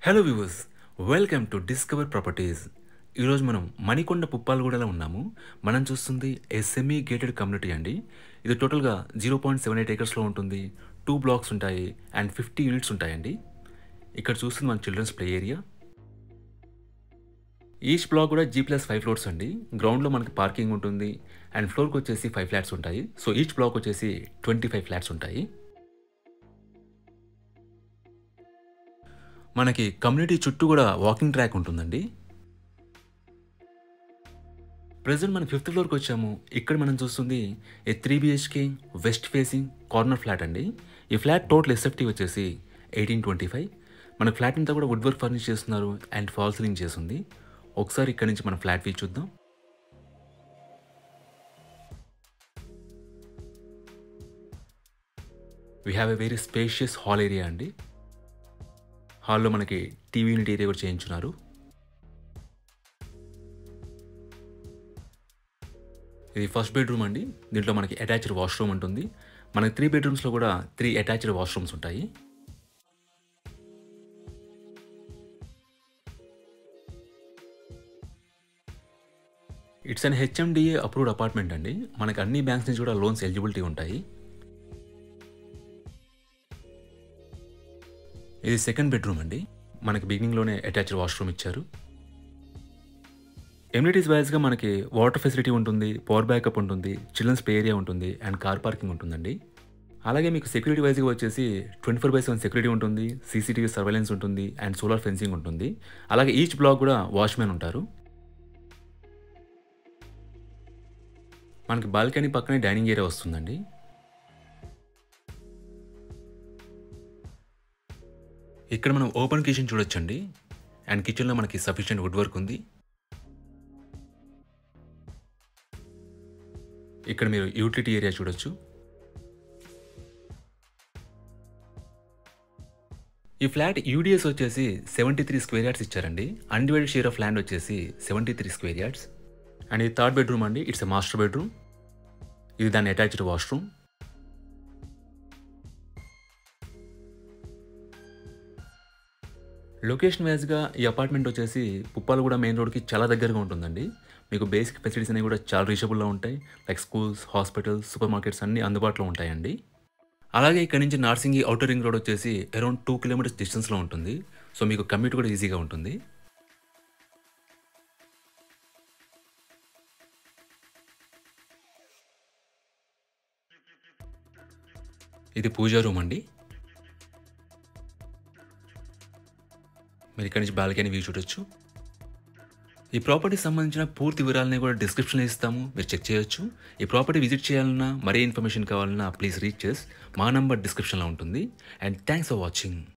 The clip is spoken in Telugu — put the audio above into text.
Hello viewers, welcome to discover properties. ఈరోజు మనం మణికొండ పుప్పాలగూడలో ఉన్నాము. మనం చూస్తుంది సెమీ గేటెడ్ కమ్యూనిటీ అండి. ఇది టోటల్గా 0.78 ఏకర్స్లో ఉంటుంది. 2 బ్లాక్స్ ఉంటాయి అండ్ 50 యూనిట్స్ ఉంటాయండి. ఇక్కడ చూస్తుంది మన childrens play area. Each block కూడా G+5 ఫ్లోర్స్ అండి. గ్రౌండ్లో మనకి పార్కింగ్ ఉంటుంది అండ్ ఫ్లోర్కి వచ్చేసి 5 ఫ్లాట్స్ ఉంటాయి. సో ఈచ్ బ్లాక్ వచ్చేసి 25 ఫ్లాట్స్ ఉంటాయి. మనకి కమ్యూనిటీ చుట్టూ కూడా వాకింగ్ ట్రాక్ ఉంటుందండి. ప్రెజెంట్ మనం 5th ఫ్లోర్కి వచ్చాము. ఇక్కడ మనం చూస్తుంది 3 BHK west facing corner flat అండి. ఈ ఫ్లాట్ టోటల్ ఎస్ఎఫ్టీ వచ్చేసి 1825. మన ఫ్లాట్ అంతా కూడా వుడ్ వర్క్ ఫర్నిష్ చేస్తున్నారు అండ్ ఫాల్ సీలింగ్ చేస్తుంది. ఒకసారి ఇక్కడ నుంచి మన ఫ్లాట్ వ్యూ చూద్దాం. We have a very spacious hall area అండి. హాల్లో మనకి టీవీ యూనిట్ ఏరియా కూడా చేయించున్నారు. ఇది ఫస్ట్ బెడ్రూమ్ అండి. దీంట్లో మనకి అటాచ్డ్ వాష్రూమ్ ఉంటుంది. మనకి 3 బెడ్రూమ్స్లో కూడా 3 అటాచ్డ్ వాష్రూమ్స్ ఉంటాయి. It's an HMDA approved apartment అండి. మనకి అన్ని బ్యాంక్స్ నుంచి కూడా లోన్స్ ఎలిజిబిలిటీ ఉంటాయి. ఇది సెకండ్ బెడ్రూమ్ అండి. మనకి బిగినింగ్లోనే అటాచ్డ్ వాష్రూమ్ ఇచ్చారు. ఎమ్యూనిటీస్ వైజ్గా మనకి వాటర్ ఫెసిలిటీ ఉంటుంది, పవర్ బ్యాకప్ ఉంటుంది, చిల్డ్రన్స్ ప్లే ఏరియా ఉంటుంది అండ్ కార్ పార్కింగ్ ఉంటుందండి. అలాగే మీకు సెక్యూరిటీ వైజ్గా వచ్చేసి 24/7 సెక్యూరిటీ ఉంటుంది, CCTV సర్వేలెన్స్ ఉంటుంది అండ్ సోలార్ ఫెన్సింగ్ ఉంటుంది. అలాగే ఈచ్ బ్లాక్ కూడా వాచ్మెన్ ఉంటారు. మనకి బాల్కనీ పక్కనే డైనింగ్ ఏరియా వస్తుందండి. ఇక్కడ మనం ఓపెన్ కిచెన్ చూడొచ్చండి. అండ్ కిచెన్లో మనకి సఫిషియెంట్ వుడ్ వర్క్ ఉంది. ఇక్కడ మీరు యూటిలిటీ ఏరియా చూడొచ్చు. ఈ ఫ్లాట్ UDS వచ్చేసి 73 స్క్వేర్ యార్డ్స్ ఇచ్చారండి. అన్డివైడెడ్ షేర్ ఆఫ్ ల్యాండ్ వచ్చేసి 73 స్క్వేర్ యార్డ్స్. అండ్ ఇది థర్డ్ బెడ్రూమ్ అండి. It's a master bedroom. ఇది దాని అటాచ్డ్ వాష్రూమ్. లొకేషన్ వైజ్గా ఈ అపార్ట్మెంట్ వచ్చేసి పుప్పాలగూడ మెయిన్ రోడ్కి చాలా దగ్గరగా ఉంటుందండి. మీకు బేసిక్ ఫెసిలిటీస్ అనేవి కూడా చాలా రీచబుల్లో ఉంటాయి. Like schools, hospitals, super markets అన్నీ అందుబాటులో ఉంటాయండి. అలాగే ఇక్కడ నుంచి నార్సింగి ఔటర్ రింగ్ రోడ్ వచ్చేసి అరౌండ్ 2 కిలోమీటర్స్ డిస్టెన్స్లో ఉంటుంది. సో మీకు కమ్యూట్ కూడా ఈజీగా ఉంటుంది. ఇది పూజా రూమ్ అండి. మీరు ఇక్కడి నుంచి బాల్కనీ వ్యూ చూడొచ్చు. ఈ ప్రాపర్టీకి సంబంధించిన పూర్తి వివరాలని కూడా డిస్క్రిప్షన్లో ఇస్తాము, మీరు చెక్ చేయొచ్చు. ఈ ప్రాపర్టీ విజిట్ చేయాలన్నా, మరే ఇన్ఫర్మేషన్ కావాలన్నా ప్లీజ్ రీచ్ చేస్. మా నంబర్ డిస్క్రిప్షన్లో ఉంటుంది. And thanks for watching.